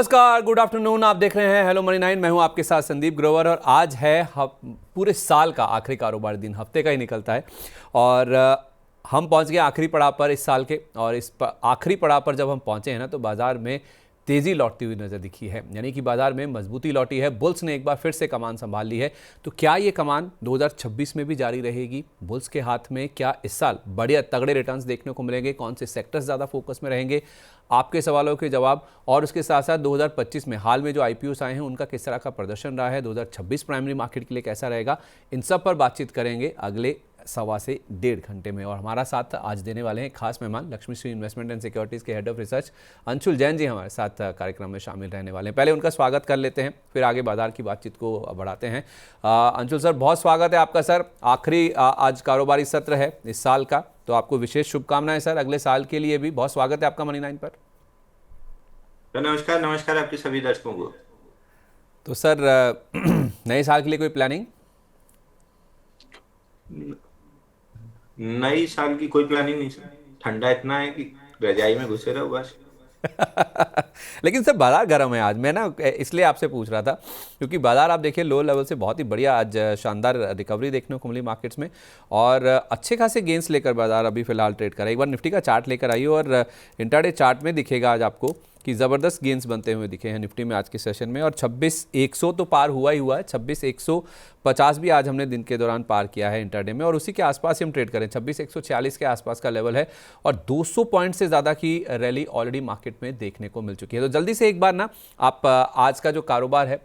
नमस्कार, good afternoon. आप देख रहे हैं हेलो मनी 9। मैं हूं आपके साथ संदीप ग्रोवर और आज है पूरे साल का आखिरी कारोबारी दिन, हफ्ते का ही निकलता है और हम पहुंच गए आखिरी पड़ाव पर इस साल के। और इस आखिरी पड़ाव पर जब हम पहुंचे हैं ना, तो बाजार में तेज़ी लौटती हुई नज़र दिखी है, यानी कि बाजार में मजबूती लौटी है। बुल्स ने एक बार फिर से कमान संभाल ली है। तो क्या ये कमान 2026 में भी जारी रहेगी? बुल्स के हाथ में क्या इस साल बढ़िया तगड़े रिटर्न्स देखने को मिलेंगे? कौन से सेक्टर्स ज़्यादा फोकस में रहेंगे? आपके सवालों के जवाब और उसके साथ साथ 2025 में हाल में जो आईपीओस आए हैं उनका किस तरह का प्रदर्शन रहा है, 2026 प्राइमरी मार्केट के लिए कैसा रहेगा, इन सब पर बातचीत करेंगे अगले 1.25 से 1.5 घंटे में। और हमारा साथ आज देने वाले हैं खास मेहमान, Lakshmi Shri investment and securities के head of research Anshul Jain ji हमारे साथ कार्यक्रम में शामिल रहने वाले हैं। पहले उनका स्वागत कर लेते हैं, फिर आगे बाजार की बातचीत को बढ़ाते हैं। अंशुल सर, बहुत स्वागत है आपका सर। आखिरी आज कारोबारी सत्र है इस साल का, तो आपको विशेष शुभकामनाएं सर अगले साल के लिए भी। बहुत स्वागत है आपका मनी 9 पर। नमस्कार नमस्कार आपके सभी दर्शकों को। तो सर नए साल के लिए कोई प्लानिंग? नई साल की कोई प्लानिंग नहीं सर, ठंडा इतना है कि रजाई में घुसे रहो बस। लेकिन सर बाजार गर्म है आज। मैं ना इसलिए आपसे पूछ रहा था क्योंकि बाजार आप देखिए लो लेवल से बहुत ही बढ़िया आज शानदार रिकवरी देखने को मिली मार्केट्स में और अच्छे खासे गेंस लेकर बाजार अभी फिलहाल ट्रेड कर रहा है। एक बार निफ्टी का चार्ट लेकर आइए और इंट्राडे चार्ट में दिखेगा आज आपको कि ज़बरदस्त गेंस बनते हुए दिखे हैं निफ्टी में आज के सेशन में। और 26,100 तो पार हुआ ही हुआ है, 26,150 भी आज हमने दिन के दौरान पार किया है इंटरडे में और उसी के आसपास ही हम ट्रेड करें। 26,140 के आसपास का लेवल है और 200 पॉइंट से ज़्यादा की रैली ऑलरेडी मार्केट में देखने को मिल चुकी है। तो जल्दी से एक बार ना आप आज का जो कारोबार है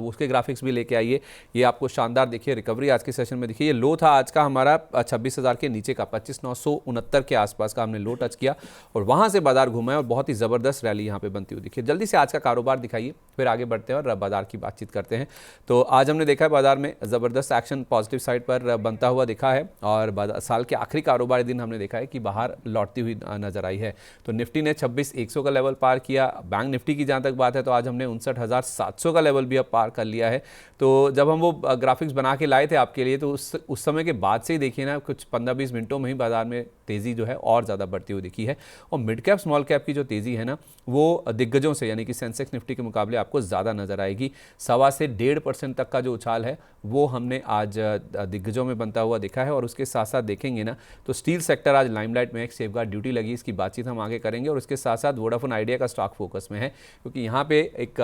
उसके ग्राफिक्स भी लेके आइए। ये आपको शानदार देखिए रिकवरी आज के सेशन में दिखिए। ये लो था आज का हमारा 26,000 के नीचे का, 25,969 के आसपास का हमने लो टच किया और वहाँ से बाजार घूमा है और बहुत ही ज़बरदस्त रैली यहाँ बनती हुई दिखिए। जल्दी से आज का कारोबार दिखाइए, फिर आगे बढ़ते हैं और बाजार की बातचीत करते हैं। तो आज हमने देखा है बाजार में ज़बरदस्त एक्शन पॉजिटिव साइड पर बनता हुआ दिखा है और साल के आखिरी कारोबारी दिन हमने देखा है कि बाहर लौटती हुई नजर आई है। तो निफ्टी ने 26,100 का लेवल पार किया। बैंक निफ्टी की जहाँ तक बात है तो आज हमने 59,700 का लेवल भी अब पार कर लिया है। तो जब हम वो ग्राफिक्स बना के लाए थे आपके लिए तो उस समय के बाद से ही देखिए ना, कुछ 15-20 मिनटों में ही बाजार में तेज़ी जो है और ज़्यादा बढ़ती हुई दिखी है। और मिड कैप स्मॉल कैप की जो तेज़ी है ना, वो दिग्गजों से यानी कि सेंसेक्स निफ्टी के मुकाबले आपको ज़्यादा नजर आएगी। 1.25 से 1.5% तक का जो उछाल है वो हमने आज दिग्गजों में बनता हुआ दिखा है। और उसके साथ साथ देखेंगे ना तो स्टील सेक्टर आज लाइमलाइट में एक सेफगार्ड ड्यूटी लगी, इसकी बातचीत हम आगे करेंगे। और उसके साथ साथ वोडाफोन आइडिया का स्टॉक फोकस में है क्योंकि यहाँ पे एक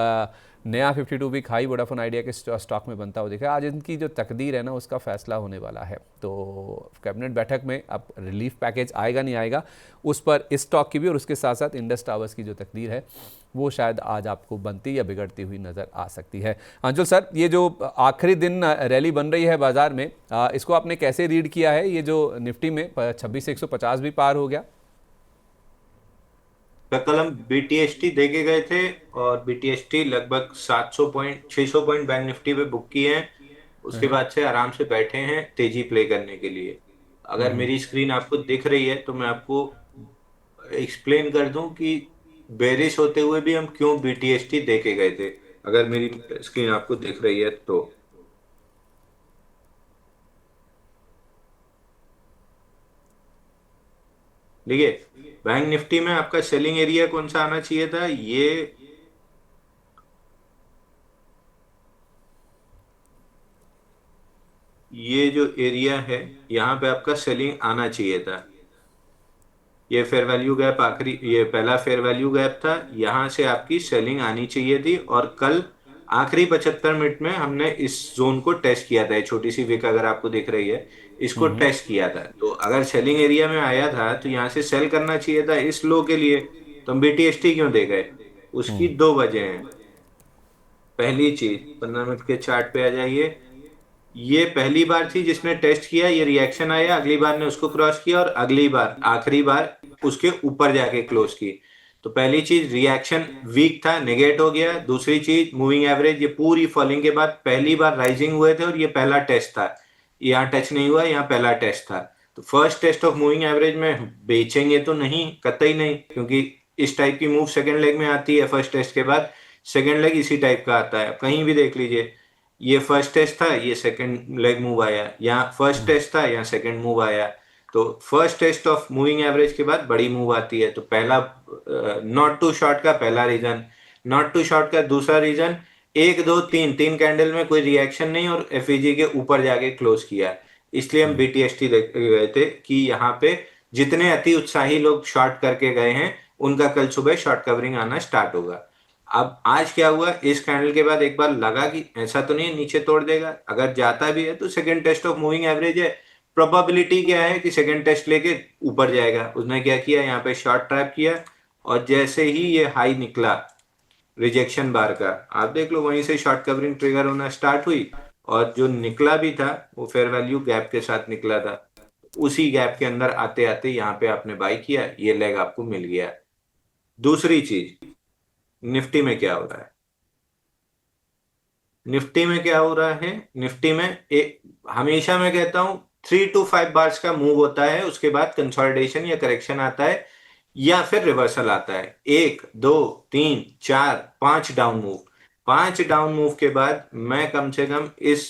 नया 52 वीक हाई वोडाफोन आइडिया के स्टॉक में बनता हुआ दिखा है। आज इनकी जो तकदीर है ना उसका फैसला होने वाला है। तो कैबिनेट बैठक में अब रिलीफ पैकेज आएगा नहीं आएगा उस पर इस स्टॉक की भी और उसके साथ साथ इंडस टावर्स की जो तकदीर है वो शायद आज आपको बनती या बिगड़ती हुई नज़र आ सकती है। अंशुल सर, ये जो आखिरी दिन रैली बन रही है बाजार में, इसको आपने कैसे रीड किया है? ये जो निफ्टी में 26,150 भी पार हो गया। कल हम बीटीएसटी देके गए थे और बीटीएसटी लगभग 700 पॉइंट 600 पॉइंट बैंक निफ्टी पे बुक किए हैं। उसके बाद से आराम से बैठे हैं तेजी प्ले करने के लिए। अगर मेरी स्क्रीन आपको दिख रही है तो मैं आपको एक्सप्लेन कर दूं कि बेरिश होते हुए भी हम क्यों बीटीएसटी देके गए थे। अगर मेरी स्क्रीन आपको दिख रही है तो देखिए, बैंक निफ्टी में आपका सेलिंग एरिया कौन सा आना चाहिए था? ये जो एरिया है यहाँ पे आपका सेलिंग आना चाहिए था। ये फेयर वैल्यू गैप आखिरी, ये पहला फेयर वैल्यू गैप था, यहाँ से आपकी सेलिंग आनी चाहिए थी। और कल आखिरी 75 मिनट में हमने इस जोन को टेस्ट किया था। ये छोटी सी विक अगर आपको दिख रही है, इसको टेस्ट किया था। तो अगर सेलिंग एरिया में आया था तो यहाँ से सेल करना चाहिए था इस लो के लिए। तो हम बीटीएसटी क्यों दे गए? उसकी दो वजह हैं। पहली चीज, 15 मिनट के चार्ट पे आ जाइए। ये पहली बार थी जिसने टेस्ट किया, ये रिएक्शन आया, अगली बार ने उसको क्रॉस किया और अगली बार आखिरी बार उसके ऊपर जाके क्लोज की। तो पहली चीज, रिएक्शन वीक था, नेगेट हो गया। दूसरी चीज, मूविंग एवरेज, ये पूरी फॉलिंग के बाद पहली बार राइजिंग हुए थे और ये पहला टेस्ट था। यहाँ टच नहीं हुआ, यहाँ पहला टेस्ट था। तो first test of moving average में बेचेंगे तो नहीं, कतई नहीं, क्योंकि इस टाइप की मूव सेकेंड लेग में आती है। फर्स्ट टेस्ट के बाद सेकेंड लेग इसी टाइप का आता है, कहीं भी देख लीजिए। ये फर्स्ट टेस्ट था, ये सेकंड लेग मूव आया, यहाँ फर्स्ट टेस्ट था, यहाँ सेकंड मूव आया। तो first test of moving average के बाद बड़ी मूव आती है। तो पहला नॉट टू शॉर्ट का पहला रीजन। नॉट टू शॉर्ट का दूसरा रीजन, एक दो तीन तीन कैंडल में कोई रिएक्शन नहीं और एफईजी के ऊपर जाके क्लोज किया, इसलिए हम बीटीएसटी देख गए थे कि यहाँ पे जितने अति उत्साही लोग शॉर्ट करके गए हैं उनका कल सुबह शॉर्ट कवरिंग आना स्टार्ट होगा। अब आज क्या हुआ, इस कैंडल के बाद एक बार लगा कि ऐसा तो नहीं है नीचे तोड़ देगा, अगर जाता भी है तो second test of moving average है, प्रोबेबिलिटी क्या है कि सेकंड टेस्ट लेके ऊपर जाएगा। उसने क्या किया, यहाँ पे शॉर्ट ट्रैप किया और जैसे ही ये हाई निकला रिजेक्शन बार का, आप देख लो वहीं से शॉर्ट कवरिंग ट्रिगर होना स्टार्ट हुई और जो निकला भी था वो फेयर वैल्यू गैप के साथ निकला था। उसी गैप के अंदर आते आते यहाँ पे आपने बाई किया, ये लेग आपको मिल गया। दूसरी चीज, निफ्टी में क्या हो रहा है, निफ्टी में क्या हो रहा है, निफ्टी में एक, हमेशा मैं कहता हूं 3 to 5 बार्स का मूव होता है, उसके बाद कंसोलिडेशन या करेक्शन आता है या फिर रिवर्सल आता है। 1 2 3 4 5 डाउन मूव, 5 डाउन मूव के बाद मैं कम से कम इस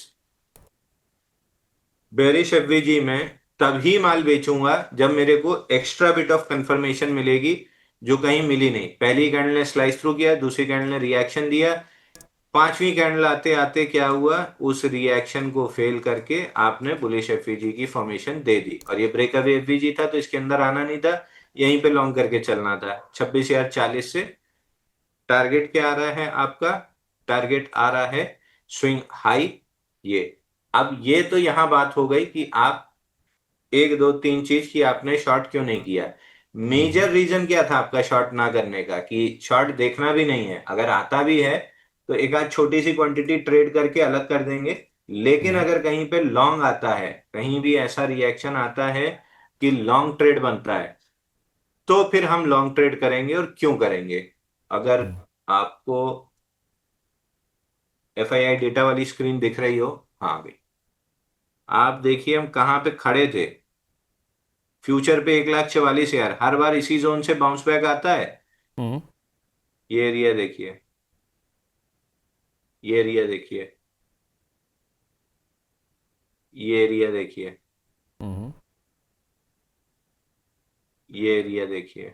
बेरिश एफवीजी में तभी माल बेचूंगा जब मेरे को एक्स्ट्रा बिट ऑफ कंफर्मेशन मिलेगी जो कहीं मिली नहीं। पहली कैंडल ने स्लाइस थ्रू किया, दूसरी कैंडल ने रिएक्शन दिया, पांचवी कैंडल आते आते क्या हुआ, उस रिएक्शन को फेल करके आपने बुलिश एफवीजी की फॉर्मेशन दे दी और ये ब्रेकअवे एफवीजी था तो इसके अंदर आना नहीं था, यहीं पे लॉन्ग करके चलना था। 26,040 से टारगेट क्या आ रहा है आपका, टारगेट आ रहा है स्विंग हाई ये। अब ये तो यहां बात हो गई कि आप 1 2 3 चीज की आपने शॉर्ट क्यों नहीं किया। मेजर रीजन क्या था आपका शॉर्ट ना करने का, कि शॉर्ट देखना भी नहीं है, अगर आता भी है तो एक आध छोटी सी क्वांटिटी ट्रेड करके अलग कर देंगे, लेकिन अगर कहीं पे लॉन्ग आता है, कहीं भी ऐसा रिएक्शन आता है कि लॉन्ग ट्रेड बनता है तो फिर हम लॉन्ग ट्रेड करेंगे। और क्यों करेंगे, अगर आपको एफआईआई डेटा वाली स्क्रीन दिख रही हो, हाँ भाई आप देखिए हम कहाँ पे खड़े थे, फ्यूचर पे 1,44,000, हर बार इसी जोन से बाउंस बैक आता है। हम्म। ये एरिया देखिए, ये एरिया देखिए, ये एरिया देखिए, हम्म। ये एरिया देखिए,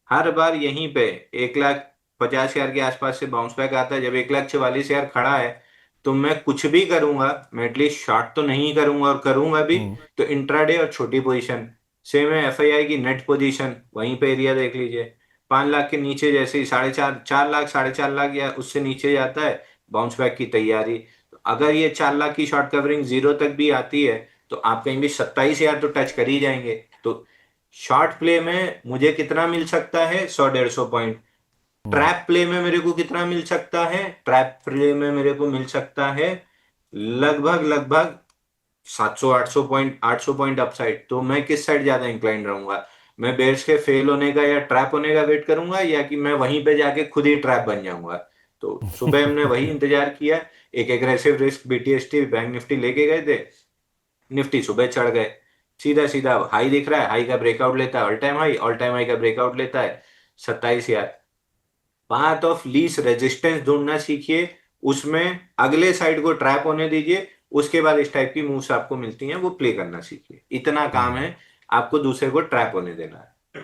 हर बार यहीं पे 1,50,000 के आसपास से बाउंस बैक आता है। जब 1,44,000 खड़ा है तो मैं कुछ भी करूंगा, मैं एटलीस्ट शॉर्ट तो नहीं करूंगा, और करूंगा भी हम्म। तो इंट्राडे और छोटी पोजीशन। सेम है एफआईआई की नेट पोजीशन, वहीं पे एरिया देख लीजिए, 5 लाख के नीचे जैसे ही 4.5 4 लाख 4.5 लाख या उससे नीचे जाता है, बाउंस बैक की तैयारी। तो अगर ये 4 लाख की शॉर्ट कवरिंग जीरो तक भी आती है तो आप कहीं भी 27,000 तो टच कर ही जाएंगे। तो शॉर्ट प्ले में मुझे कितना मिल सकता है, 100 150 पॉइंट। हम्म। ट्रैप प्ले में मेरे को कितना मिल सकता है, ट्रैप प्ले में मेरे को मिल सकता है लगभग लगभग 700 800 पॉइंट, 800 पॉइंट अपसाइड। तो मैं किस साइड ज्यादा इंक्लाइन रहूंगा, मैं बेयर्स के फेल होने का या ट्रैप होने का वेट करूंगा, या कि मैं वहीं पे जाके खुद ही ट्रैप बन जाऊंगा। तो सुबह हमने वही इंतजार किया, एक aggressive risk BTST bank Nifty लेके गए थे, निफ्टी सुबह चढ़ गए, सीधा सीधा हाई दिख रहा है, हाई का ब्रेकआउट लेता है all time high, all time high का ब्रेकआउट लेता है 27,000। पाथ ऑफ लीस्ट रेजिस्टेंस ढूंढना सीखिए, उसमें अगले साइड को ट्रैप होने दीजिए, उसके बाद इस टाइप की मूव्स आपको मिलती हैं वो प्ले करना सीखिए। इतना काम हम्म। है, आपको दूसरे को ट्रैप होने देना है।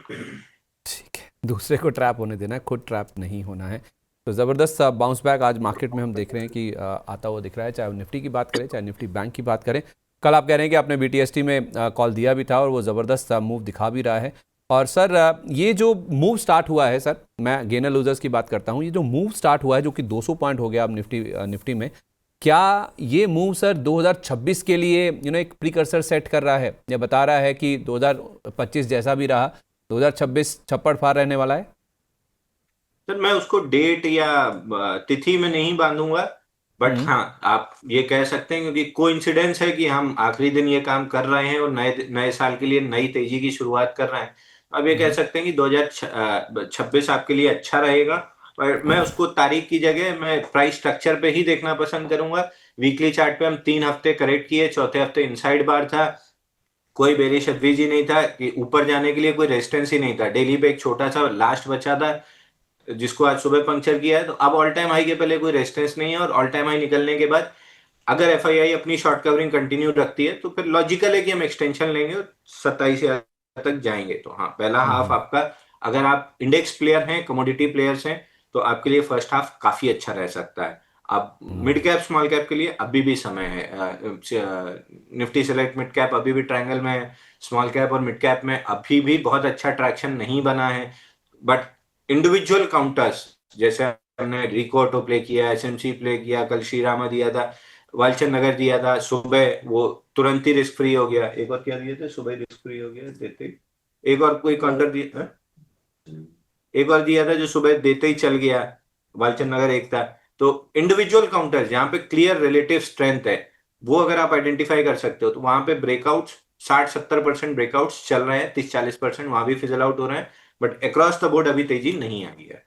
ठीक है, दूसरे को ट्रैप होने देना है, खुद ट्रैप नहीं होना है। तो ज़बरदस्त बाउंस बैक आज मार्केट में हम देख रहे हैं कि आता हुआ दिख रहा है, चाहे वो निफ्टी की बात करें चाहे निफ्टी बैंक की बात करें। कल आप कह रहे हैं कि आपने बीटीएसटी में कॉल दिया भी था और वो ज़बरदस्त मूव दिखा भी रहा है। और सर ये जो मूव स्टार्ट हुआ है, सर मैं गेनर लूजर्स की बात करता हूँ, ये जो मूव स्टार्ट हुआ है जो कि 200 पॉइंट हो गया अब निफ्टी में, क्या ये मूव सर 2026 के लिए एक प्रीकर्सर सेट कर रहा है, या बता रहा है कि 2025 जैसा भी रहा 2026 छप्पड़ फाड़ रहने वाला है? सर मैं उसको डेट या तिथि में नहीं बांधूंगा, बट हम्म। हाँ आप ये कह सकते हैं क्योंकि कोइंसिडेंस है कि हम आखिरी दिन ये काम कर रहे हैं और नए नए साल के लिए नई तेजी की शुरुआत कर रहे हैं। अब ये कह हम्म। सकते हैं कि 2026 आपके लिए अच्छा रहेगा, पर मैं उसको तारीख की जगह मैं प्राइस स्ट्रक्चर पे ही देखना पसंद करूंगा। वीकली चार्ट पे हम 3 हफ्ते करेक्ट किए, चौथे हफ्ते इनसाइड बार था, कोई बेरिश एफवीजी ही नहीं था कि ऊपर जाने के लिए कोई रेजिस्टेंस ही नहीं था। डेली पे एक छोटा सा लास्ट बचा था जिसको आज सुबह पंक्चर किया है, तो अब ऑल टाइम हाई के पहले कोई रेजिस्टेंस नहीं है, और ऑल टाइम हाई निकलने के बाद अगर एफआईआई अपनी शॉर्ट कवरिंग कंटिन्यू रखती है तो फिर लॉजिकल है कि हम एक्सटेंशन लेंगे और 27,000 तक जाएंगे। तो हाँ, पहला हाफ हम्म। आपका अगर आप इंडेक्स प्लेयर हैं, कमोडिटी प्लेयर्स हैं, तो आपके लिए फर्स्ट हाफ काफी अच्छा रह सकता है। अब मिड कैप स्मॉल कैप के लिए अभी भी समय है। निफ्टी सेलेक्ट मिड कैप अभी भी ट्रायंगल में है। स्मॉल कैप और मिड कैप में अभी भी बहुत अच्छा ट्रैक्शन नहीं बना है। बट इंडिविजुअल काउंटर्स, जैसे हमने रिको प्ले किया, एसएमसी प्ले किया, कल श्रीरामा दिया था, वालचंद नगर दिया था, सुबह वो तुरंत ही रिस्क फ्री हो गया। एक और क्या दिए थे, सुबह रिस्क फ्री हो गया देते। एक और कोई काउंटर दिया, एक और दिया था जो सुबह देते ही चल गया, वालचंद नगर एक था। तो इंडिविजुअल काउंटर जहां पे क्लियर रिलेटिव स्ट्रेंथ है, वो अगर आप आइडेंटिफाई कर सकते हो, तो वहां पे ब्रेकआउट्स 60-70% ब्रेकआउट्स चल रहे हैं, 30-40% वहां भी फिजल आउट हो रहे हैं। बट अक्रॉस द बोर्ड अभी तेजी नहीं आई है।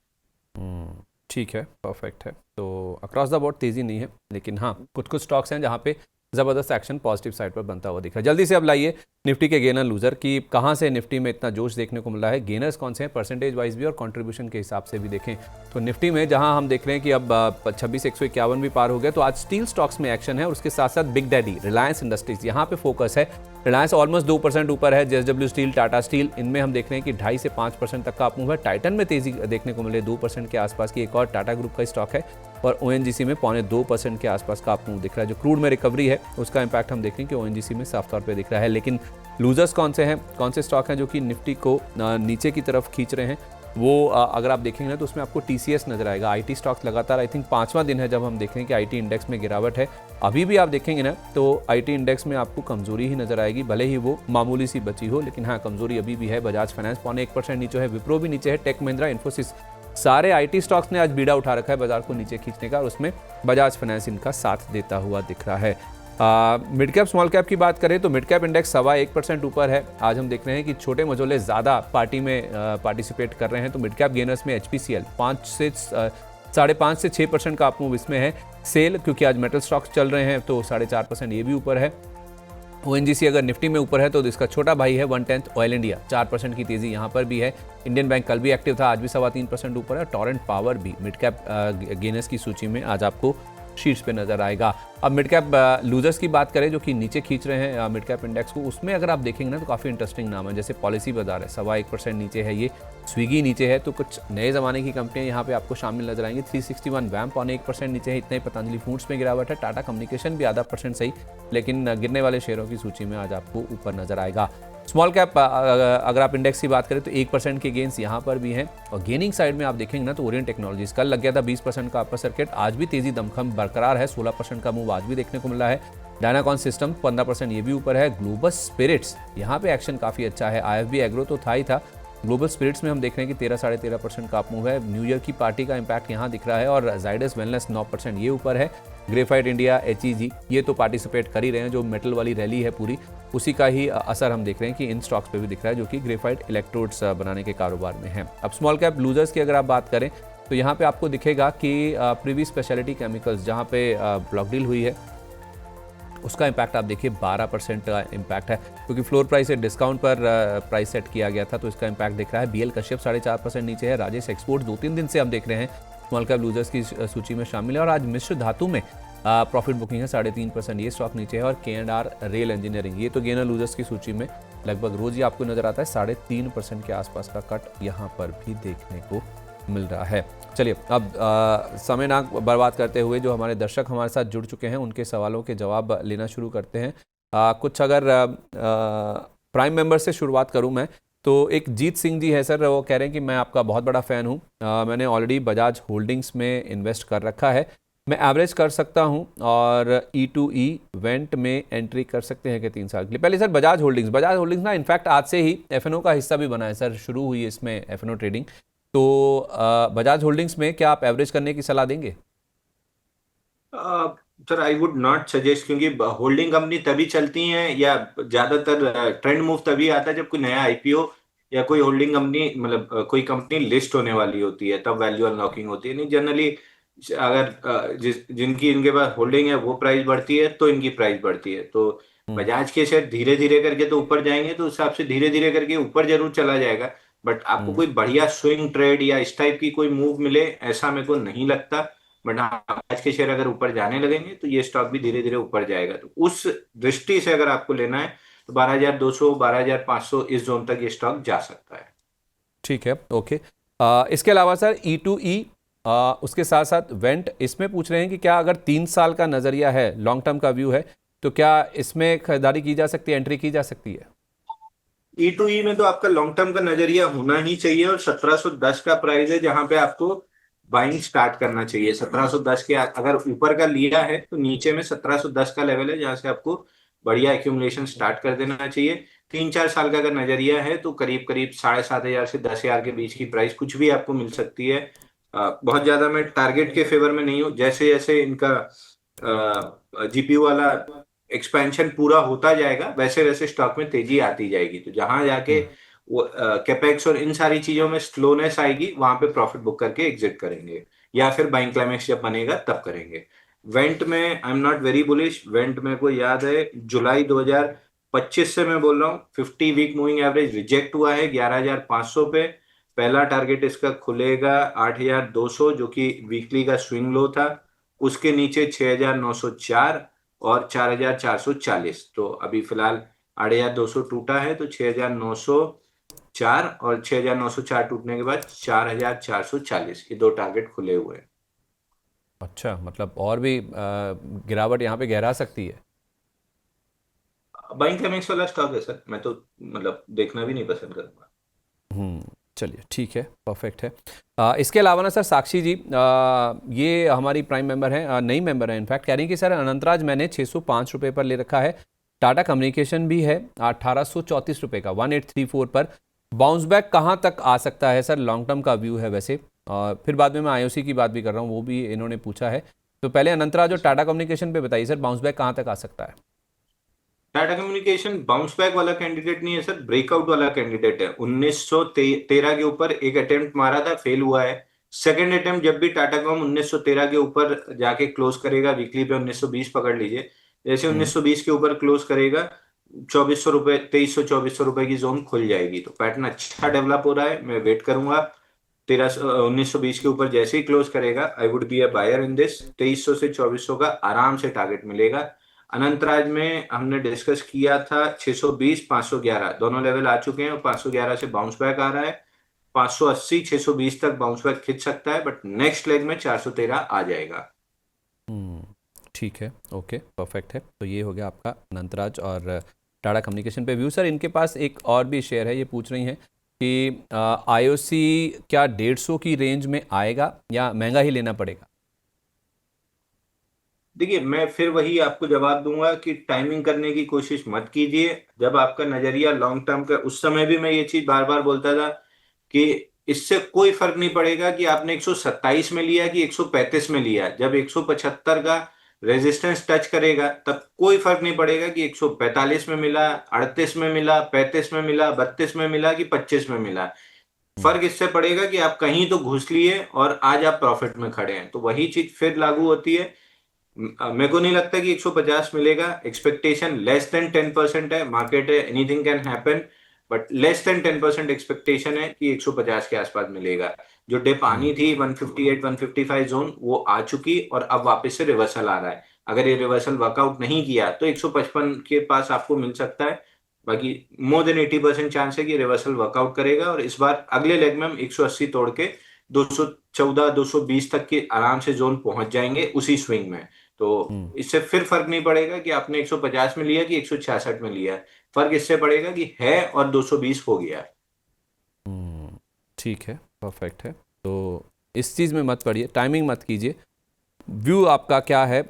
ठीक है, परफेक्ट है। तो अक्रॉस द बोर्ड तेज़ी नहीं है, लेकिन हाँ कुछ कुछ स्टॉक्स हैं जहाँ पे ज़बरदस्त एक्शन पॉजिटिव साइड पर बनता हुआ दिख रहा है। जल्दी से अब लाइए निफ्टी के गेनर लूजर की, कहाँ से निफ्टी में इतना जोश देखने को मिल रहा है, गेनर्स कौन से हैं, परसेंटेज वाइज भी और कंट्रीब्यूशन के हिसाब से भी देखें। तो निफ्टी में जहाँ हम देख रहे हैं कि अब 26,151 भी पार हो गया, तो आज स्टील स्टॉक्स में एक्शन है और उसके साथ साथ बिग डैडी रिलायंस इंडस्ट्रीज यहाँ पे फोकस है। रिलायंस ऑलमोस्ट 2% ऊपर है, जेएसडब्ल्यू स्टील, टाटा स्टील, इनमें हम देख रहे हैं कि 2.5 से 5% तक का अप मूव है। टाइटन में तेजी देखने को मिले 2% के आसपास की, एक और टाटा ग्रुप का स्टॉक है, और ओएनजीसी में 0.25% के आसपास का अप मूव दिख रहा है। जो क्रूड में रिकवरी है उसका इंपैक्ट हम देख रहे हैं कि ओएनजीसी में साफ तौर पे दिख रहा है। लेकिन लूजर्स कौन से हैं, कौन से स्टॉक हैं जो कि निफ्टी को नीचे की तरफ खींच रहे हैं, वो अगर आप देखेंगे ना तो उसमें आपको टीसीएस नजर आएगा। आईटी स्टॉक्स लगातार आई थिंक 5वां दिन है जब हम देख रहे हैं कि आईटी इंडेक्स में गिरावट है। अभी भी आप देखेंगे ना तो आईटी इंडेक्स में आपको कमजोरी ही नजर आएगी, भले ही वो मामूली सी बची हो, लेकिन हाँ कमजोरी अभी भी है। बजाज फाइनेंस 0.1% नीचे है, विप्रो भी नीचे है, टेक महिंद्रा, इन्फोसिस, सारे आईटी स्टॉक्स ने आज बीड़ा उठा रखा है बाजार को नीचे खींचने का, और उसमें बजाज फाइनेंस इनका साथ देता हुआ दिख रहा है। मिड कैप स्मॉल कैप की बात करें तो मिड कैप इंडेक्स 1.25% ऊपर है। आज हम देख रहे हैं कि छोटे मझोले ज़्यादा पार्टी में पार्टिसिपेट कर रहे हैं। तो मिड कैप गेनर्स में एचपीसीएल 5.5 से 6% का अप मूव इसमें है। सेल, क्योंकि आज मेटल स्टॉक्स चल रहे हैं, तो 4.5% ये भी ऊपर है। ओएनजीसी अगर निफ्टी में ऊपर है तो इसका छोटा भाई है 1/10 ऑयल इंडिया, 4% की तेजी यहाँ पर भी है। इंडियन बैंक कल भी एक्टिव था, आज भी 3.25% ऊपर है। टोरेंट पावर भी मिड कैप गेनर्स की सूची में आज आपको शीर्ष पे नजर आएगा। अब मिड कैप लूजर्स की बात करें जो कि नीचे खींच रहे हैं मिड कैप इंडेक्स को, उसमें अगर आप देखेंगे ना तो काफ़ी इंटरेस्टिंग नाम है, जैसे पॉलिसी बाजार है 1.25% नीचे है, ये स्विगी नीचे है। तो कुछ नए ज़माने की कंपनियां यहाँ पे आपको शामिल नजर आएंगी। 361 वैम 0.1% नीचे है, इतने पतंजलि फूड्स में गिरावट है। टाटा कम्युनिकेशन भी 0.5% सही, लेकिन गिरने वाले शेयरों की सूची में आज आपको ऊपर नजर आएगा। स्मॉल कैप अगर आप इंडेक्स की बात करें तो 1% के गेंस यहाँ पर भी हैं। और गेनिंग साइड में आप देखेंगे ना तो ओरिएंट टेक्नोलॉजीज कल लग गया था 20% का अपर सर्किट, आज भी तेजी दमखम बरकरार है, 16% का मूव आज भी देखने को मिला है। डायनाकॉन सिस्टम 15% ये भी ऊपर है। ग्लोबल स्पिरिट्स यहाँ पे एक्शन काफ़ी अच्छा है। आईएफबी एग्रो तो था ही था, ग्लोबल स्पिरिट्स में हम देख रहे हैं कि 13-13.5% का अप मूव है। न्यू ईयर की पार्टी का इंपैक्ट यहाँ दिख रहा है। और जाइडस वेलनेस 9% ये ऊपर है। ग्रेफाइट इंडिया, एचईजी ये तो पार्टिसिपेट कर ही रहे हैं, जो मेटल वाली रैली है पूरी उसी का ही असर हम देख रहे हैं कि इन स्टॉक्स पे भी दिख रहा है, जो कि ग्रेफाइट इलेक्ट्रोड्स बनाने के कारोबार में है। अब स्मॉल कैप लूजर्स की अगर आप बात करें तो यहाँ पे आपको दिखेगा कि प्रीवी स्पेशलिटी केमिकल्स जहाँ पे ब्लॉक डील हुई है उसका इम्पैक्ट आप देखिए 12% का इम्पैक्ट है, क्योंकि फ्लोर प्राइस से डिस्काउंट पर प्राइस सेट किया गया था, तो इसका इम्पैक्ट दिख रहा है। बीएल कश्यप 4.5% नीचे है। राजेश एक्सपोर्ट 2-3 दिन से हम देख रहे हैं स्मॉल कैप लूजर्स की सूची में शामिल है। और आज मिश्र धातु में प्रॉफिट बुकिंग है 3.5%, ये स्टॉक नीचे है। और K&R रेल इंजीनियरिंग ये तो गेनर लूजर्स की सूची में लगभग रोज ही आपको नजर आता है। 3.5% के आसपास का कट यहाँ पर भी देखने को मिल रहा है। चलिए अब समय ना बर्बाद करते हुए जो हमारे दर्शक हमारे साथ जुड़ चुके हैं उनके सवालों के जवाब लेना शुरू करते हैं। कुछ अगर प्राइम मेंबर से शुरुआत करूं मैं तो एक जीत सिंह जी है सर, वो कह रहे हैं कि मैं आपका बहुत बड़ा फ़ैन हूं, मैंने ऑलरेडी बजाज होल्डिंग्स में इन्वेस्ट कर रखा है, मैं एवरेज कर सकता हूं और E2E वेंट में एंट्री कर सकते हैं कि 3 साल के लिए। पहले सर बजाज होल्डिंग्स ना इनफैक्ट आज से ही एफएनओ का हिस्सा भी बना है सर, शुरू हुई है इसमें एफएनओ ट्रेडिंग। तो बजाज होल्डिंग्स में क्या आप एवरेज करने की सलाह देंगे? Sir I would not suggest, क्योंकि होल्डिंग कंपनी तभी चलती हैं या ज्यादातर ट्रेंड मूव तभी आता है जब कोई नया आईपीओ या कोई होल्डिंग कंपनी मतलब कोई कंपनी लिस्ट होने वाली होती है, तब वैल्यू अनलॉकिंग होती है। नहीं जनरली अगर जिनकी इनके पास होल्डिंग है वो प्राइस बढ़ती है तो इनकी प्राइस बढ़ती है। तो बजाज के शेयर धीरे धीरे करके तो ऊपर जाएंगे, तो उस हिसाब से धीरे धीरे करके ऊपर जरूर चला जाएगा। बट आपको कोई बढ़िया स्विंग ट्रेड या इस टाइप की कोई मूव मिले ऐसा मेरे को नहीं लगता। बट हाँ, आज के शेयर अगर ऊपर जाने लगेंगे तो ये स्टॉक भी धीरे धीरे ऊपर जाएगा। तो उस दृष्टि से अगर आपको लेना है तो 12,200 12,500 इस जोन तक ये स्टॉक जा सकता है। ठीक है, ओके। इसके अलावा सर E2E, उसके साथ साथ वेंट, इसमें पूछ रहे हैं कि क्या अगर 3 साल का नज़रिया है, लॉन्ग टर्म का व्यू है, तो क्या इसमें खरीदारी की जा सकती है, एंट्री की जा सकती है? ई टू ई में तो आपका लॉन्ग टर्म का नजरिया होना ही चाहिए, और 1710 का प्राइस है जहां पे आपको बाइंग स्टार्ट करना चाहिए। 1710 के अगर ऊपर का लिया है तो नीचे में 1710 का लेवल है जहां से आपको बढ़िया एक्यूमुलेशन स्टार्ट कर देना चाहिए। 3-4 साल का अगर नजरिया है तो करीब करीब 7,500 से 10,000 के बीच की प्राइस कुछ भी आपको मिल सकती है। बहुत ज्यादा मैं टारगेट के फेवर में नहीं हूँ। जैसे जैसे इनका जीपीयू वाला एक्सपेंशन पूरा होता जाएगा वैसे वैसे स्टॉक में तेजी आती जाएगी, तो जहां जाके वो कैपेक्स और इन सारी चीजों में स्लोनेस आएगी वहां पे प्रॉफिट बुक करके एग्जिट करेंगे, या फिर बाइंग क्लाइमेक्स जब बनेगा तब करेंगे। वेंट में I am not very bullish. Went में को याद है जुलाई 2025 से मैं बोल रहा हूँ 50 वीक मूविंग एवरेज रिजेक्ट हुआ है 11,500 पे। पहला टारगेट इसका खुलेगा 8,200 जो कि वीकली का स्विंग लो था। उसके नीचे 6,904 और 4,440। तो अभी फिलहाल 8,200 टूटा है तो 6,904, और 6,904 टूटने के बाद 4,440, ये दो टारगेट खुले हुए हैं। अच्छा, मतलब और भी गिरावट यहाँ पे गहरा सकती है। बाइंग केमिक्स वाला स्टॉक है सर, मैं तो मतलब देखना भी नहीं पसंद करूंगा। चलिए, ठीक है, परफेक्ट है। इसके अलावा ना सर, साक्षी जी, ये हमारी प्राइम मेंबर हैं, नई मेंबर हैं इनफैक्ट, कह रही हैं कि सर अनंतराज मैंने 605 रुपये पर ले रखा है, टाटा कम्युनिकेशन भी है 1834 रुपये का, 1834 पर। बाउंस बैक कहाँ तक आ सकता है सर, लॉन्ग टर्म का व्यू है वैसे। फिर बाद में मैं आईओसी की बात भी कर रहा हूँ, वो भी इन्होंने पूछा है। तो पहले अनंतराज और टाटा कम्युनिकेशन पे बताइए सर, बाउंस बैक कहाँ तक आ सकता है? टाटा कम्युनिकेशन बाउंस बैक वाला कैंडिडेट नहीं है सर, ब्रेकआउट वाला कैंडिडेट है। 1913 के ऊपर एक अटेम्प्ट मारा था, फेल हुआ है। सेकंड अटेम्प्ट जब भी टाटा कॉम 1913 के ऊपर जाके क्लोज करेगा, वीकली पे 1920 पकड़ लीजिए, जैसे हम्म। 1920 के ऊपर क्लोज करेगा 2,400 रुपए, 2,300-2,400 रुपए की जोन खुल जाएगी। तो पैटर्न अच्छा डेवलप हो रहा है, मैं वेट करूंगा। 1920 के ऊपर जैसे ही क्लोज करेगा I would be a buyer in this. 2,300 से 2,400 का आराम से टारगेट मिलेगा। अनंतराज में हमने डिस्कस किया था 620 511 दोनों लेवल आ चुके हैं, और 511 से बाउंस बैक आ रहा है। 580 620 तक बाउंस बैक खिंच सकता है, बट नेक्स्ट लेग में 413 आ जाएगा। हम्म, ठीक है, ओके, परफेक्ट है। तो ये हो गया आपका अनंतराज और टाटा कम्युनिकेशन पे व्यू। सर इनके पास एक और भी शेयर है, ये पूछ रही हैं कि आईओसी क्या 150 की रेंज में आएगा या महंगा ही लेना पड़ेगा? देखिए, मैं फिर वही आपको जवाब दूंगा कि टाइमिंग करने की कोशिश मत कीजिए। जब आपका नजरिया लॉन्ग टर्म का, उस समय भी मैं ये चीज बार बार बोलता था कि इससे कोई फर्क नहीं पड़ेगा कि आपने 127 में लिया कि 135 में लिया। जब 175 का रेजिस्टेंस टच करेगा तब कोई फर्क नहीं पड़ेगा कि 145 में मिला, 38 में मिला, 35 में मिला, 32 में मिला कि 25 में मिला। हम्म। फर्क इससे पड़ेगा कि आप कहीं तो घुस लिए और आज आप प्रॉफिट में खड़े हैं। तो वही चीज फिर लागू होती है। मेरे को नहीं लगता कि 150 मिलेगा। एक्सपेक्टेशन लेस देन 10% है, मार्केट है, anything can happen, but less than 10% expectation है कि 150 के आसपास मिलेगा। जो डिप हम्म। आनी थी 158 155 जोन, वो आ चुकी और अब वापस से रिवर्सल आ रहा है। अगर ये रिवर्सल वर्कआउट नहीं किया तो 155 के पास आपको मिल सकता है। बाकी मोर देन 80% चांस है कि रिवर्सल वर्कआउट करेगा, और इस बार अगले लेग में हम 180 तोड़ के 214 220 तक के आराम से जोन पहुंच जाएंगे उसी स्विंग में। तो हम्म। इससे फिर फर्क नहीं पड़ेगा कि आपने 150 में लिया कि 166 में लिया है। फर्क इससे पड़ेगा कि है और 220 हो गया है। हम्म, ठीक है, परफेक्ट है। तो इस चीज़ में मत पड़िए, टाइमिंग मत कीजिए, व्यू आपका क्या है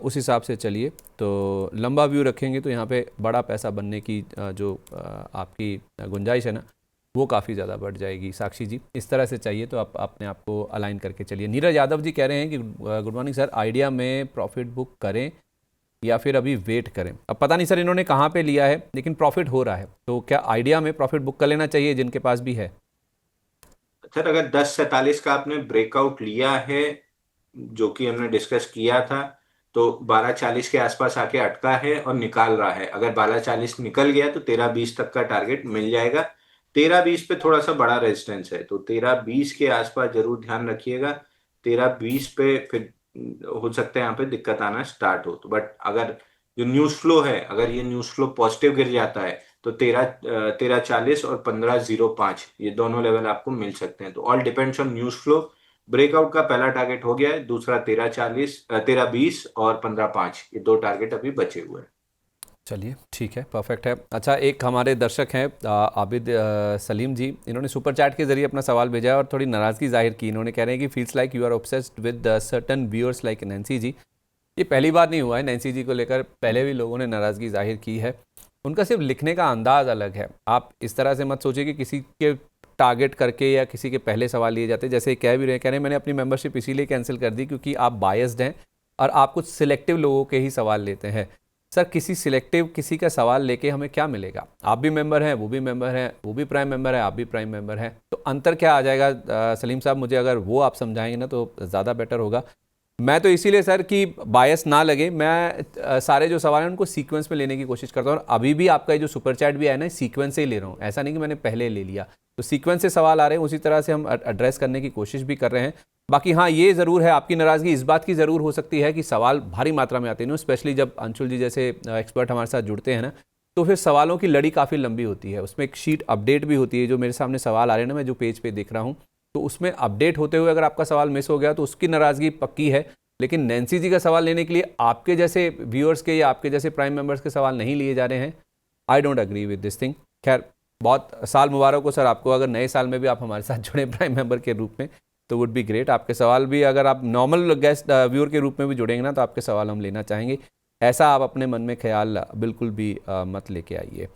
उस हिसाब से चलिए। तो लंबा व्यू रखेंगे तो यहाँ पे बड़ा पैसा बनने की जो आपकी गुंजाइश है ना, वो काफ़ी ज़्यादा बढ़ जाएगी। साक्षी जी, इस तरह से चाहिए तो आप अपने आप को अलाइन करके चलिए। नीरज यादव जी कह रहे हैं कि गुड मॉर्निंग सर, आइडिया में प्रॉफिट बुक करें या फिर अभी वेट करें? अब पता नहीं सर इन्होंने कहाँ पे लिया है, लेकिन प्रॉफिट हो रहा है, तो क्या आइडिया में प्रॉफिट बुक कर लेना चाहिए जिनके पास भी है? सर अगर 10:47 का आपने ब्रेकआउट लिया है जो कि हमने डिस्कस किया था, तो 12:40 के आसपास आके अटका है और निकाल रहा है। अगर 12:40 निकल गया तो 13:20 तक का टारगेट मिल जाएगा। 13:20 पे थोड़ा सा बड़ा रेजिस्टेंस है, तो 13:20 के आसपास जरूर ध्यान रखिएगा। 13:20 पे फिर हो सकता है यहाँ पे दिक्कत आना स्टार्ट हो। तो बट अगर जो न्यूज फ्लो है, अगर ये न्यूज फ्लो पॉजिटिव गिर जाता है तो 1340 और 1505 ये दोनों लेवल आपको मिल सकते हैं। तो all depends on news flow. Breakout का पहला टारगेट हो गया है, दूसरा 1320 और 1505 ये दो टारगेट अभी बचे हुए हैं। चलिए ठीक है, परफेक्ट है। अच्छा, एक हमारे दर्शक हैं आबिद सलीम जी, इन्होंने सुपर चैट के जरिए अपना सवाल भेजा है और थोड़ी नाराज़गी जाहिर की। इन्होंने कह रहे हैं कि feels like you are obsessed with certain viewers like Nancy ji. ये पहली बार नहीं हुआ है, नैन्सी जी को लेकर पहले भी लोगों ने नाराज़गी जाहिर की है। उनका सिर्फ लिखने का अंदाज़ अलग है। आप इस तरह से मत सोचिए कि किसी के टारगेट करके या किसी के पहले सवाल लिए जाते हैं। जैसे कह भी रहे हैं, कह रहे हैं मैंने अपनी मेंबरशिप इसीलिए कैंसिल कर दी क्योंकि आप बायस्ड हैं और आप कुछ सिलेक्टिव लोगों के ही सवाल लेते हैं। सर, किसी सिलेक्टिव किसी का सवाल लेके हमें क्या मिलेगा? आप भी मेंबर हैं, वो भी मेंबर हैं, वो भी प्राइम मेंबर है, आप भी प्राइम मेंबर हैं, तो अंतर क्या आ जाएगा? सलीम साहब, मुझे अगर वो आप समझाएंगे ना तो ज़्यादा बेटर होगा। मैं तो इसीलिए सर कि बायस ना लगे, मैं सारे जो सवाल हैं उनको सीक्वेंस में लेने की कोशिश करता हूँ और अभी भी आपका ये जो सुपर चैट भी है ना, सीक्वेंस से ही ले रहा हूँ, ऐसा नहीं कि मैंने पहले ले लिया। तो सीक्वेंस से सवाल आ रहे हैं, उसी तरह से हम एड्रेस करने की कोशिश भी कर रहे हैं। बाकी हाँ, ये ज़रूर है, आपकी नाराज़गी इस बात की ज़रूर हो सकती है कि सवाल भारी मात्रा में आते हैं, स्पेशली जब अंशुल जी जैसे एक्सपर्ट हमारे साथ जुड़ते हैं ना, तो फिर सवालों की लड़ी काफ़ी लंबी होती है। उसमें एक शीट अपडेट भी होती है, जो मेरे सामने सवाल आ रहे हैं ना, मैं जो पेज पे देख रहा हूँ, तो उसमें अपडेट होते हुए अगर आपका सवाल मिस हो गया तो उसकी नाराज़गी पक्की है। लेकिन नैन्सी जी का सवाल लेने के लिए आपके जैसे व्यूअर्स के या आपके जैसे प्राइम मेंबर्स के सवाल नहीं लिए जा रहे हैं। I don't agree with this thing. खैर, बहुत साल मुबारक हो सर आपको, अगर नए साल में भी आप हमारे साथ जुड़े प्राइम मेंबर के रूप में तो वुड बी ग्रेट। आपके सवाल भी, अगर आप नॉर्मल गेस्ट व्यूअर के रूप में भी जुड़ेंगे ना, तो आपके सवाल हम लेना चाहेंगे। ऐसा आप अपने मन में ख्याल बिल्कुल भी मत लेके आइए।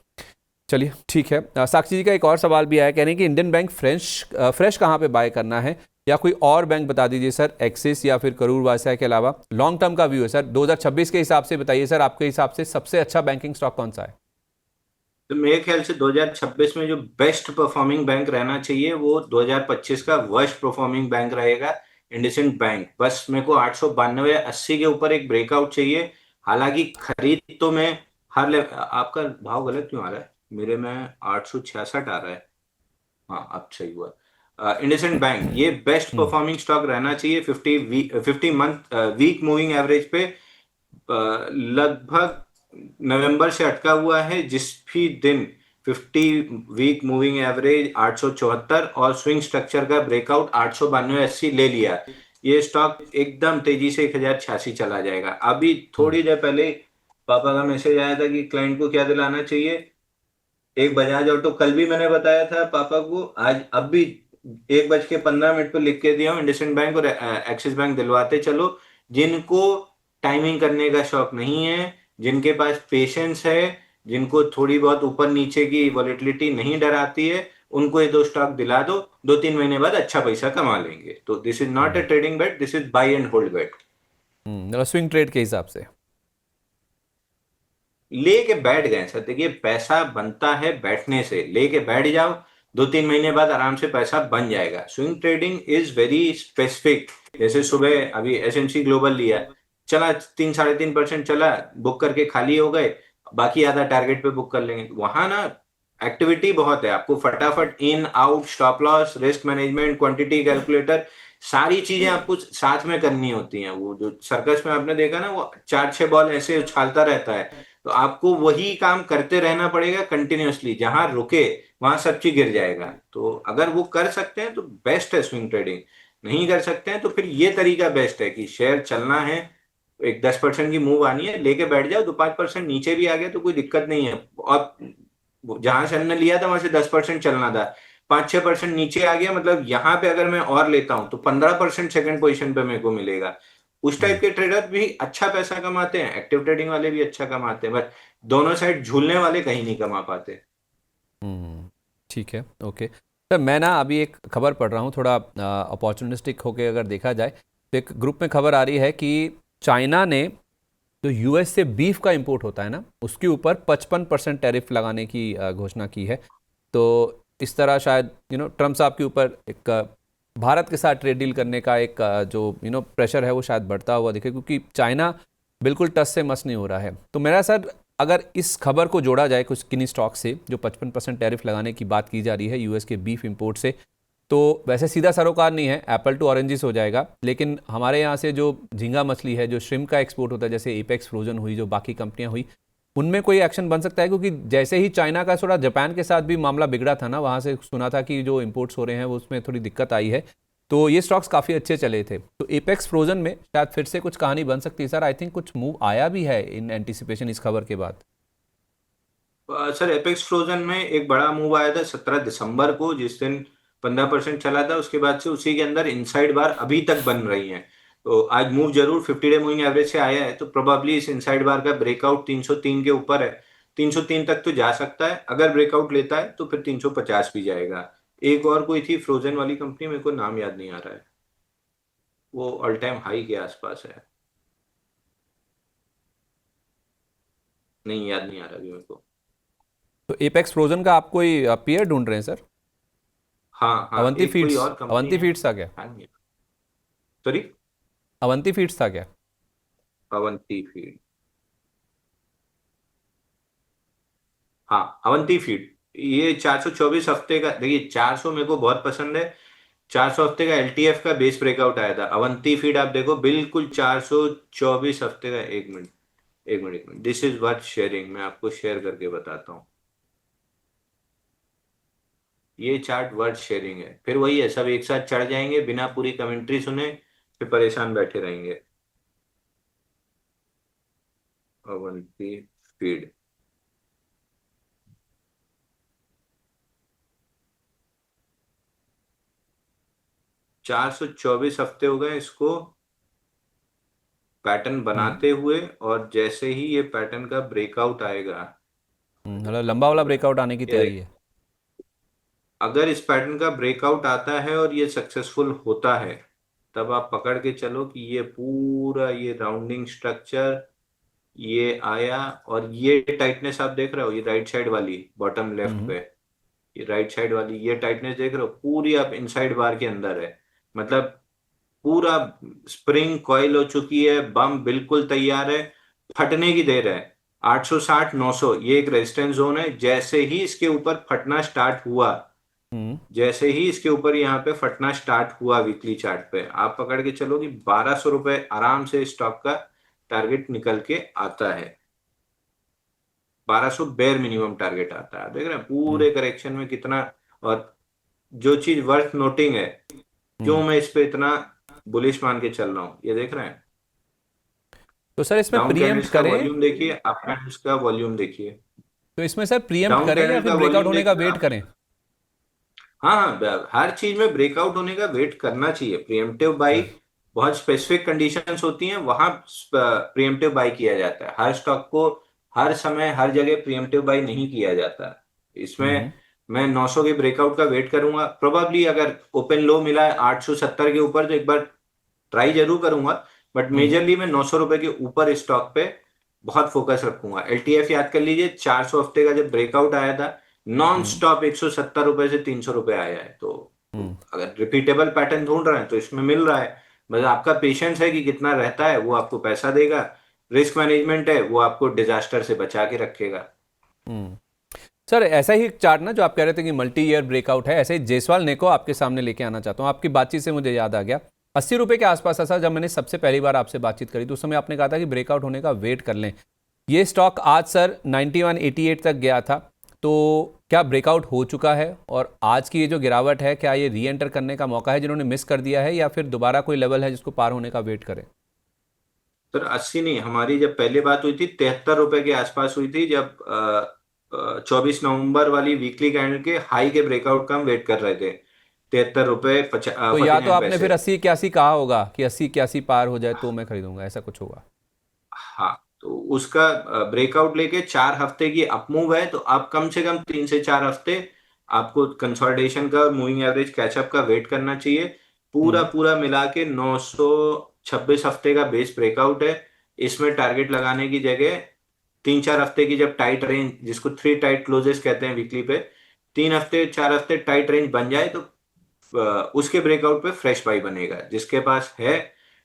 चलिए ठीक है। साक्षी जी का एक और सवाल भी आया, कह रहे हैं कि इंडियन बैंक फ्रेश कहाँ पे बाय करना है, या कोई और बैंक बता दीजिए सर, एक्सिस या फिर करूर वायसा के अलावा। लॉन्ग टर्म का व्यू है सर, 2026 के हिसाब से बताइए सर, आपके हिसाब से सबसे अच्छा बैंकिंग स्टॉक कौन सा है? तो मेरे ख्याल से 2026 में जो बेस्ट परफॉर्मिंग बैंक रहना चाहिए वो 2025 का वर्स्ट परफॉर्मिंग बैंक रहेगा इंडसइंड बैंक। बस मेरे को 892-80 के ऊपर एक ब्रेकआउट चाहिए। हालांकि खरीद तो मैं आपका भाव गलत क्यों आ रहा है? मेरे में 866 आ रहा है। हाँ, अब सही हुआ। इंडसइंड बैंक ये बेस्ट परफॉर्मिंग स्टॉक रहना चाहिए 50 मंथ वीक मूविंग एवरेज पे। लगभग नवंबर से अटका हुआ है, जिस भी दिन 50 वीक मूविंग एवरेज 874 और स्विंग स्ट्रक्चर का ब्रेकआउट 892-80 ले लिया, ये स्टॉक एकदम तेजी से 1086 चला जाएगा। अभी थोड़ी देर पहले पापा का मैसेज आया था कि क्लाइंट को क्या दिलाना चाहिए, एक बजाज ऑटो। कल भी मैंने बताया था पापा को, आज अब भी 1:15 पर लिख के दिया हूँ, इंडसइंड बैंक और एक्सिस बैंक दिलवाते चलो। जिनको टाइमिंग करने का शौक नहीं है, जिनके पास पेशेंस है, जिनको थोड़ी बहुत ऊपर नीचे की वॉलेटिलिटी नहीं डराती है, उनको ये दो स्टॉक दिला दो, 2-3 महीने बाद अच्छा पैसा कमा लेंगे। तो this is not a trading bet, this is buy and hold bet. Swing trade के हिसाब से लेके बैठ गए सर, देखिए पैसा बनता है बैठने से, लेके बैठ जाओ, 2-3 महीने बाद आराम से पैसा बन जाएगा। Swing trading is very specific. जैसे सुबह अभी एसएमसी ग्लोबल लिया, चला 3-3.5% चला, बुक करके खाली हो गए, बाकी आधा टारगेट पे बुक कर लेंगे। वहां ना एक्टिविटी बहुत है, आपको फटाफट in out, stop loss, risk management, quantity calculator, सारी चीजें आपको साथ में करनी होती हैं। वो जो सर्कस में आपने देखा ना, वो 4-6 बॉल ऐसे उछालता रहता है, तो आपको वही काम करते रहना पड़ेगा कंटिन्यूअसली। जहां रुके वहां सब चीज गिर जाएगा। तो अगर वो कर सकते हैं तो बेस्ट है स्विंग ट्रेडिंग, नहीं कर सकते हैं तो फिर ये तरीका बेस्ट है कि शेयर चलना है, एक 10% की मूव आनी है, लेके बैठ जाओ। 2-5% नीचे भी आ गया तो कोई दिक्कत नहीं है। और जहां से हमने लिया था वहां से 10% चलना था, 5-6% नीचे आ गया, मतलब यहाँ पे अगर मैं और लेता हूं तो 15% सेकंड पोजीशन पे मेरे को मिलेगा। उस टाइप के ट्रेडर भी अच्छा पैसा कमाते हैं, एक्टिव ट्रेडिंग वाले भी अच्छा कमाते हैं, बट दोनों साइड झूलने वाले कहीं नहीं कमा पाते। ठीक है, ओके सर। मैं ना अभी एक खबर पढ़ रहा हूँ, थोड़ा अपॉर्चुनिस्टिक होके अगर देखा जाए तो एक ग्रुप में खबर आ रही है कि चाइना ने जो यूएस से बीफ का इंपोर्ट होता है ना, उसके ऊपर 55% टैरिफ लगाने की घोषणा की है। तो इस तरह शायद ट्रम्प साहब के ऊपर एक भारत के साथ ट्रेड डील करने का एक जो प्रेशर है वो शायद बढ़ता हुआ दिखे, क्योंकि चाइना बिल्कुल टस से मस नहीं हो रहा है। तो मेरा सर, अगर इस खबर को जोड़ा जाए कुछ किन्हीं स्टॉक से, जो 55% टैरिफ लगाने की बात की जा रही है यूएस के बीफ इंपोर्ट से, तो वैसे सीधा सरोकार नहीं है, एप्पल टू ऑरेंजेस हो जाएगा। लेकिन हमारे यहाँ से जो झींगा मछली है, जो श्रिम्प का एक्सपोर्ट होता है, जैसे एपेक्स फ्रोजन हुई, जो बाकी कंपनियाँ हुई, उनमें कोई एक्शन बन सकता है? क्योंकि जैसे ही चाइना का थोड़ा जापान के साथ भी मामला बिगड़ा था ना, वहाँ से सुना था कि जो इम्पोर्ट्स हो रहे हैं वो उसमें थोड़ी दिक्कत आई है, तो ये स्टॉक्स काफ़ी अच्छे चले थे। तो एपेक्स फ्रोजन में शायद फिर से कुछ कहानी बन सकती है सर। आई थिंक कुछ मूव आया भी है इन एंटिसिपेशन इस खबर के बाद। सर एपेक्स फ्रोजन में एक बड़ा मूव आया था 17 दिसंबर को, जिस दिन 15% चला था। उसके बाद से उसी के अंदर इनसाइड बार अभी तक बन रही हैं। तो आज मूव जरूर 50 डे मूविंग एवरेज से आया है, तो प्रोबेबली इस इनसाइड बार का ब्रेकआउट 303 के ऊपर है। 303 तक तो जा सकता है, अगर ब्रेकआउट लेता है तो फिर 350 भी जाएगा। एक और कोई थी फ्रोजन वाली कंपनी, मेरे को नाम याद नहीं आ रहा है, वो ऑल टाइम हाई के आसपास है। नहीं, याद नहीं आ रहा अभी मेरे को। तो एपेक्स फ्रोजन का आप कोई पेयर ढूंढ रहे हैं सर? हाँ हाँ, अवंती एक कोई फीड्स, और कंपनी अवंती है। फीड्स था क्या? हाँ नहीं, सॉरी। अवंती फीड्स था क्या? अवंती फीड, हाँ अवंती फीड। ये 424 हफ्ते का, देखिए 400 मेरे को बहुत पसंद है। 400 हफ्ते का एलटीएफ का बेस ब्रेकआउट आया था अवंती फीड, आप देखो बिल्कुल 424 हफ्ते का। एक मिनट एक मिनट एक minute, this is worth sharing, मैं आपको शेयर करके बताता हूँ। ये चार्ट वर्थ शेयरिंग है। फिर वही है, सब एक साथ चढ़ जाएंगे बिना पूरी कमेंट्री सुने, फिर परेशान बैठे रहेंगे। अवंती फीड, 424 हफ्ते हो गए इसको पैटर्न हम्म। बनाते हुए, और जैसे ही ये पैटर्न का ब्रेकआउट आएगा, मतलब लंबा वाला ब्रेकआउट आने की ये तैयारी देख, है। अगर इस पैटर्न का ब्रेकआउट आता है और ये सक्सेसफुल होता है, तब आप पकड़ के चलो कि ये पूरा ये राउंडिंग स्ट्रक्चर ये आया, और ये टाइटनेस आप देख रहे हो, ये राइट साइड वाली बॉटम लेफ्ट हम्म। पे, ये राइट साइड वाली ये टाइटनेस देख रहे हो, पूरी आप इनसाइड बार के अंदर है। मतलब पूरा स्प्रिंग कॉइल हो चुकी है, बम बिल्कुल तैयार है, फटने की देर है। 860 900 ये एक रेजिस्टेंस जोन है। जैसे ही इसके ऊपर फटना स्टार्ट हुआ, हम्म। जैसे ही इसके ऊपर यहाँ पे फटना स्टार्ट हुआ वीकली चार्ट पे, आप पकड़ के चलो कि 1200 रुपए आराम से स्टॉक का टारगेट निकल के आता है। 1200 बेयर मिनिमम टारगेट आता है, देख रहे हैं हम्म। पूरे करेक्शन में कितना। और जो चीज वर्थ नोटिंग है, क्यों हम्म। मैं इस पे इतना बुलिश मान के चल रहा हूँ, ये देख रहे हैं। तो सर इसमें डाउन प्रीएम्प्ट कैंडल्स का करें? वॉल्यूम देखिए, अप कैंडल्स का वॉल्यूम देखिए। तो इसमें सर प्रीएम्प्ट डाउन करें या कैंडल फिर का ब्रेकआउट वॉल्यूम होने का देखिए वेट आप। करें? हाँ हाँ, हर चीज में ब्रेकआउट होने का वेट करना चाहिए। प्रिएम्प्टिव बाई हाँ। बहुत स्पेसिफिक कंडीशंस होती हैं, वहां प्रिएम्प्टिव बाई किया जाता है। हर स्टॉक को हर समय हर जगह प्रिएम्प्टिव बाई नहीं किया जाता। इसमें हम्म। मैं 900 के ब्रेकआउट का वेट करूंगा। प्रोबेबली अगर ओपन लो मिला है 870 के ऊपर, तो एक बार ट्राई जरूर करूंगा। But hmm. मेजरली मैं 900 रुपए के ऊपर स्टॉक पे बहुत फोकस रखूंगा। एलटीएफ याद कर लीजिए, 400 हफ्ते का जब ब्रेकआउट आया था, नॉन हम्म। स्टॉप 170 रुपए से 300 रुपए आया है। तो हम्म। अगर रिपीटेबल पैटर्न ढूंढ रहे हैं तो इसमें मिल रहा है। बस आपका पेशेंस है कि कितना रहता है, वो आपको पैसा देगा। रिस्क मैनेजमेंट है, वो आपको डिजास्टर से बचा के रखेगा। हम्म। सर ऐसा ही एक चार्ट ना जो आप कह रहे थे कि मल्टी ईयर ब्रेकआउट है, ऐसे ही जयसवाल नेको आपके सामने लेके आना चाहता हूँ। आपकी बातचीत से मुझे याद आ गया, 80 रुपये के आसपास था सर जब मैंने सबसे पहली बार आपसे बातचीत करी, तो उस समय आपने कहा था कि ब्रेकआउट होने का वेट कर लें। ये स्टॉक आज सर 9188 तक गया था, तो क्या ब्रेकआउट हो चुका है? और आज की ये जो गिरावट है, क्या ये री एंटर करने का मौका है जिन्होंने मिस कर दिया है, या फिर दोबारा कोई लेवल है जिसको पार होने का वेट करें? सर 80 नहीं, हमारी जब पहले बात हुई थी 73 रुपए के आसपास हुई थी, जब 24 नवंबर वाली वीकली कैंडल के हाई के ब्रेकआउट का हम वेट कर रहे थे। 73 रुपए तो फोर्टी या तो नाइन आपने पैसे फिर 80 81 कहा होगा कि 80 81 पार हो जाए तो मैं खरीदूंगा, ऐसा कुछ होगा। हाँ, तो उसका ब्रेकआउट लेके 4 हफ्ते की अपमूव है, तो आप कम से कम 3 से 4 हफ्ते आपको कंसोलिडेशन का मूविंग एवरेज कैचअप का वेट करना चाहिए। पूरा हम्म। पूरा मिला के 926 हफ्ते का बेस ब्रेकआउट है। इसमें टारगेट लगाने की जगह 3 4 हफ्ते की जब टाइट रेंज, जिसको 3 टाइट क्लोजेस कहते हैं वीकली पे, 3 हफ्ते 4 हफ्ते टाइट रेंज बन जाए, तो उसके ब्रेकआउट पे फ्रेश बाई बनेगा। जिसके पास है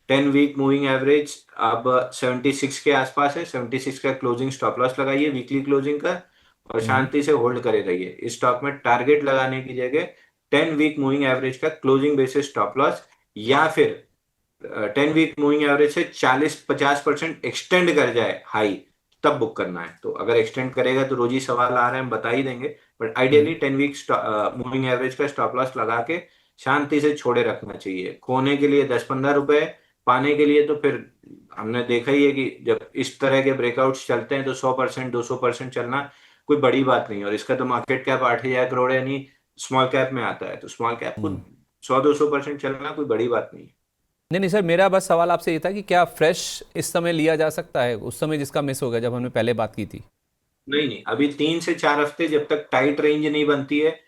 10 वीक मूविंग एवरेज अब 76 के आसपास है, 76 का क्लोजिंग स्टॉप लॉस लगाइए वीकली क्लोजिंग का, और हम्म। शांति से होल्ड करे रहिए। इस स्टॉक में टारगेट लगाने की जगह 10 वीक मूविंग एवरेज का क्लोजिंग बेसिस स्टॉप लॉस, या फिर 10 वीक मूविंग एवरेज से 40 50% एक्सटेंड कर जाए हाई, तब बुक करना है। तो अगर एक्सटेंड करेगा तो रोज ही सवाल आ रहे हैं, हम बता ही देंगे, but ideally 10 week moving average का स्टॉप लॉस लगा के शांति से छोड़े रखना चाहिए। खोने के लिए 10-15 रुपए, पाने के लिए तो फिर हमने देखा ही है कि जब इस तरह के ब्रेकआउट्स चलते हैं तो 100% 200% चलना कोई बड़ी बात नहीं है। और इसका तो मार्केट कैप 8,000 करोड़ है, यानी स्मॉल कैप में आता है, तो स्मॉल कैप को 100-200% चलना कोई बड़ी बात नहीं है। नहीं नहीं सर, मेरा बस सवाल आपसे ये था कि क्या फ्रेश इस समय लिया जा सकता है, उस समय जिसका मिस हो गया जब हमने पहले बात की थी? नहीं नहीं, अभी 3 से 4 हफ्ते जब तक टाइट रेंज नहीं बनती है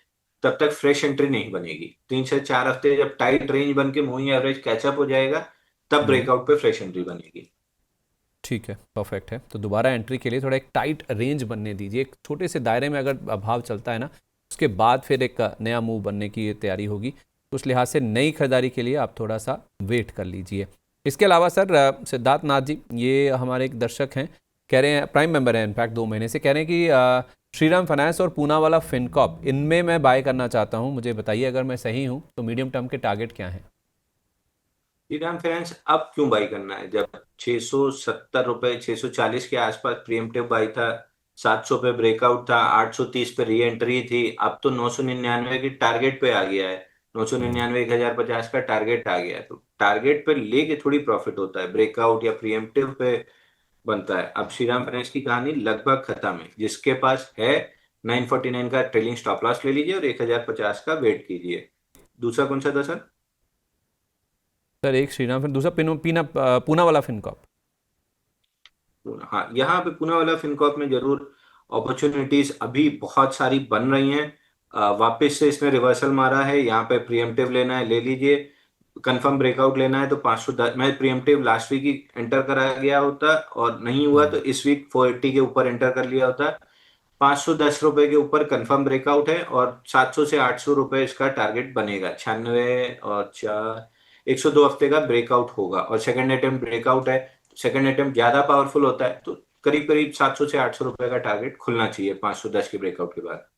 तब तक फ्रेश एंट्री नहीं बनेगी। 3 से 4 हफ्ते जब टाइट रेंज बन के मूविंग एवरेज कैचअप हो जाएगा तब हम्म, ब्रेकआउट पे फ्रेश एंट्री बनेगी। ठीक है, परफेक्ट है। तो दोबारा एंट्री के लिए थोड़ा एक टाइट रेंज बनने दीजिए, एक छोटे से दायरे में अगर भाव चलता है ना, उसके बाद फिर एक नया मूव बनने की तैयारी होगी। तो उस लिहाज से नई खरीदारी के लिए आप थोड़ा सा वेट कर लीजिए। इसके अलावा सर सिद्धार्थ नाथ जी, ये हमारे एक दर्शक हैं, कह रहे हैं, प्राइम मेंबर हैं इनफैक्ट 2 महीने से, कह रहे हैं कि श्रीराम फाइनेंस और पूना वाला फिनकॉप, इनमें मैं बाय करना चाहता हूँ, मुझे बताइए अगर मैं सही हूँ तो मीडियम टर्म के टारगेट क्या हैं? श्रीराम फाइनेंस अब क्यों बाई करना है, जब 670 रुपए 640 के आसपास प्रीएम्प्टिव बाई था, 700 पे ब्रेकआउट था, 830 पे री एंट्री थी, अब तो 999 की टारगेट पे आ गया है। 999 1050 का टारगेट आ गया है, तो टारगेट पे लेके थोड़ी प्रॉफिट होता है, ब्रेकआउट या प्रीएम्प्टिव पे बनता है। अब श्रीराम फाइनेंस की कहानी लगभग खत्म है। जिसके पास है 949 का ट्रेलिंग स्टॉप लॉस ले लीजिए और 1050 का वेट कीजिए। दूसरा कौन सा था सर? सर एक श्रीराम, फिर दूसरा पूना वाला फिनकॉप। हाँ, यहाँ पे पुणे वाला फिनकॉर्प में जरूर अपॉर्चुनिटीज अभी बहुत सारी बन रही हैं। वापस से इसने रिवर्सल मारा है, यहाँ पे प्रीएम्प्टिव लेना है ले लीजिए, कंफर्म ब्रेकआउट लेना है तो 510, मैं प्रीएम्प्टिव लास्ट वीक ही एंटर करा गया होता और नहीं हुआ तो इस वीक 480 के ऊपर एंटर कर लिया होता। 510 रुपए के ऊपर कंफर्म ब्रेकआउट है और 700 से 800 रुपए इसका टारगेट बनेगा। 96 और 4, 102 हफ्ते का ब्रेकआउट होगा और सेकंड अटेम्प्ट ब्रेकआउट है। सेकंड अटेम्प्ट ज्यादा पावरफुल होता है, तो करीब करीब 700 से 800 रुपए का टारगेट खुलना चाहिए 510 के ब्रेकआउट के बाद।